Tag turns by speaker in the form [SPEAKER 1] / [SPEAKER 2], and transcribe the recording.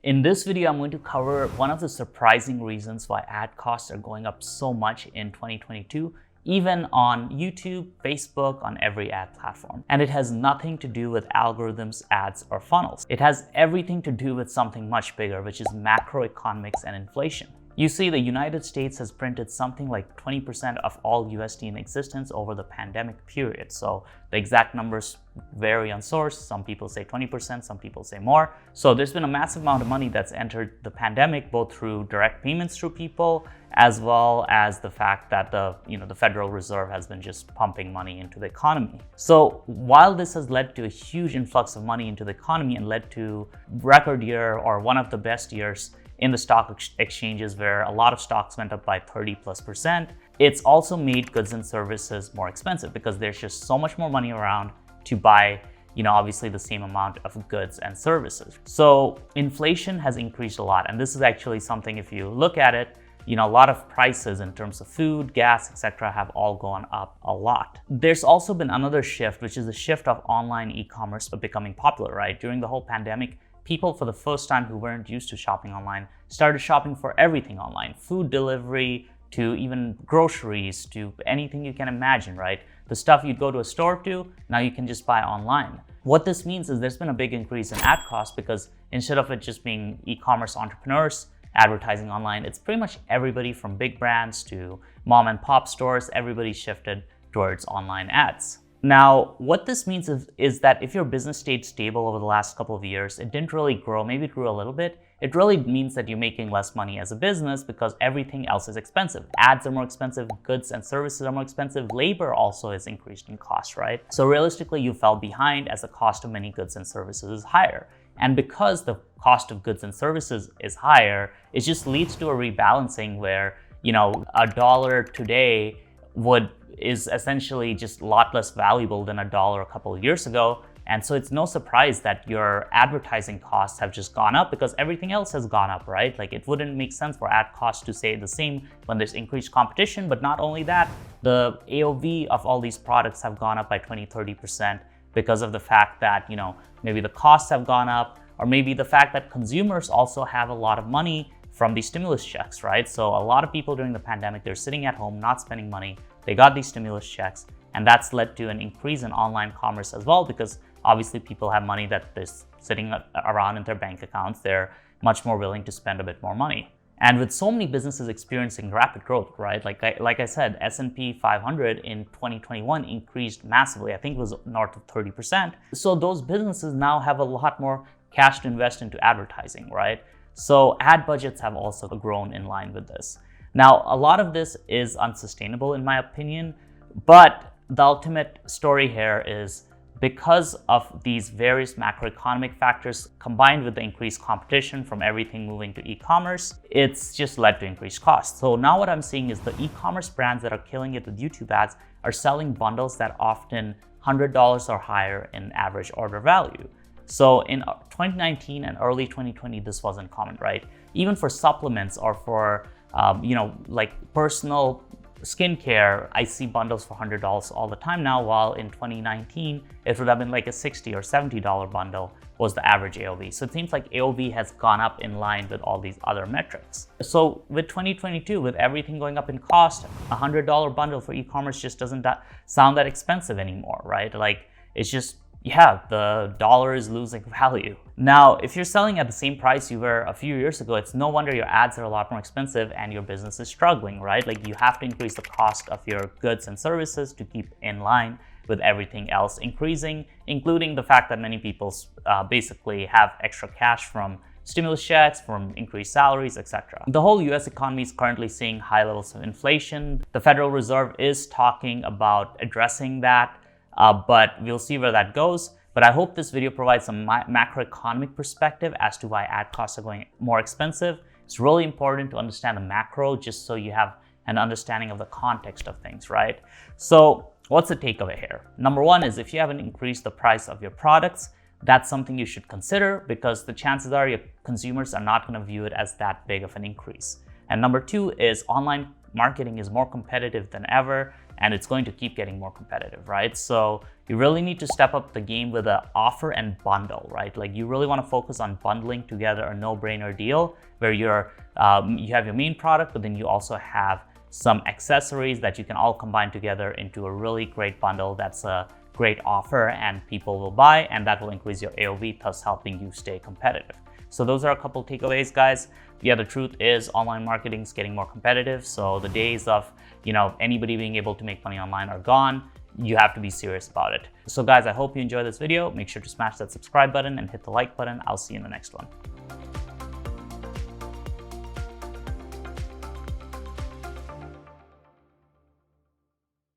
[SPEAKER 1] In this video, I'm going to cover one of the surprising reasons why ad costs are going up so much in 2022, even on YouTube, Facebook, on every ad platform. And it has nothing to do with algorithms, ads, or funnels. It has everything to do with something much bigger, which is macroeconomics and inflation. You see, the United States has printed something like 20% of all USD in existence over the pandemic period. So the exact numbers vary on source. Some people say 20%, some people say more. So there's been a massive amount of money that's entered the pandemic, both through direct payments through people, as well as the fact that the Federal Reserve has been just pumping money into the economy. So while this has led to a huge influx of money into the economy and led to record year or one of the best years in the stock exchanges where a lot of stocks went up by 30+%, it's also made goods and services more expensive because there's just so much more money around to buy, obviously the same amount of goods and services. So inflation has increased a lot. And this is actually something, if you look at it, a lot of prices in terms of food, gas, etc. have all gone up a lot. There's also been another shift, which is the shift of online e-commerce becoming popular, right? During the whole pandemic, people for the first time who weren't used to shopping online started shopping for everything online, food delivery to even groceries to anything you can imagine, right? The stuff you'd go to a store to, now you can just buy online. What this means is there's been a big increase in ad costs because instead of it just being e-commerce entrepreneurs advertising online, it's pretty much everybody from big brands to mom and pop stores, everybody shifted towards online ads. Now, what this means is that if your business stayed stable over the last couple of years, it didn't really grow, maybe it grew a little bit, it really means that you're making less money as a business because everything else is expensive. Ads are more expensive, goods and services are more expensive, labor also is increased in cost, right? So realistically, you fell behind as the cost of many goods and services is higher. And because the cost of goods and services is higher, it just leads to a rebalancing where, a dollar today is essentially just a lot less valuable than a dollar a couple of years ago. And so it's no surprise that your advertising costs have just gone up because everything else has gone up, right? Like it wouldn't make sense for ad costs to stay the same when there's increased competition. But not only that, the AOV of all these products have gone up by 20-30% because of the fact that, maybe the costs have gone up, or maybe the fact that consumers also have a lot of money from these stimulus checks, right? So a lot of people during the pandemic, they're sitting at home, not spending money. They got these stimulus checks, and that's led to an increase in online commerce as well, because obviously people have money that is sitting around in their bank accounts. They're much more willing to spend a bit more money. And with so many businesses experiencing rapid growth, right? Like I said, S&P 500 in 2021 increased massively. I think it was north of 30%. So those businesses now have a lot more cash to invest into advertising, right? So ad budgets have also grown in line with this. Now, a lot of this is unsustainable in my opinion, but the ultimate story here is because of these various macroeconomic factors combined with the increased competition from everything moving to e-commerce, it's just led to increased costs. So now what I'm seeing is the e-commerce brands that are killing it with YouTube ads are selling bundles that often $100 or higher in average order value. So in 2019 and early 2020, this wasn't common, right? Even for supplements or for, like personal skincare, I see bundles for $100 all the time now, while in 2019, it would have been like a $60 or $70 bundle was the average AOV. So it seems like AOV has gone up in line with all these other metrics. So with 2022, with everything going up in cost, a $100 bundle for e-commerce just doesn't sound that expensive anymore, right? Like it's just, yeah, the dollar is losing value. Now, if you're selling at the same price you were a few years ago, it's no wonder your ads are a lot more expensive and your business is struggling, right? Like you have to increase the cost of your goods and services to keep in line with everything else increasing, including the fact that many people basically have extra cash from stimulus checks, from increased salaries, etc. The whole US economy is currently seeing high levels of inflation. The Federal Reserve is talking about addressing that, but we'll see where that goes. But I hope this video provides some macroeconomic perspective as to why ad costs are going more expensive. It's really important to understand the macro just so you have an understanding of the context of things, right? So what's the takeaway here? Number one is if you haven't increased the price of your products, that's something you should consider because the chances are your consumers are not going to view it as that big of an increase. And number two is online marketing is more competitive than ever, and it's going to keep getting more competitive, right? So You really need to step up the game with an offer and bundle, right? Like you really want to focus on bundling together a no-brainer deal where you have your main product, but then you also have some accessories that you can all combine together into a really great bundle that's a great offer and people will buy, and that will increase your AOV, thus helping you stay competitive. So those are a couple takeaways, guys. Yeah, the truth is online marketing is getting more competitive. So the days of, anybody being able to make money online are gone. You have to be serious about it. So guys, I hope you enjoyed this video. Make sure to smash that subscribe button and hit the like button. I'll see you in the next one.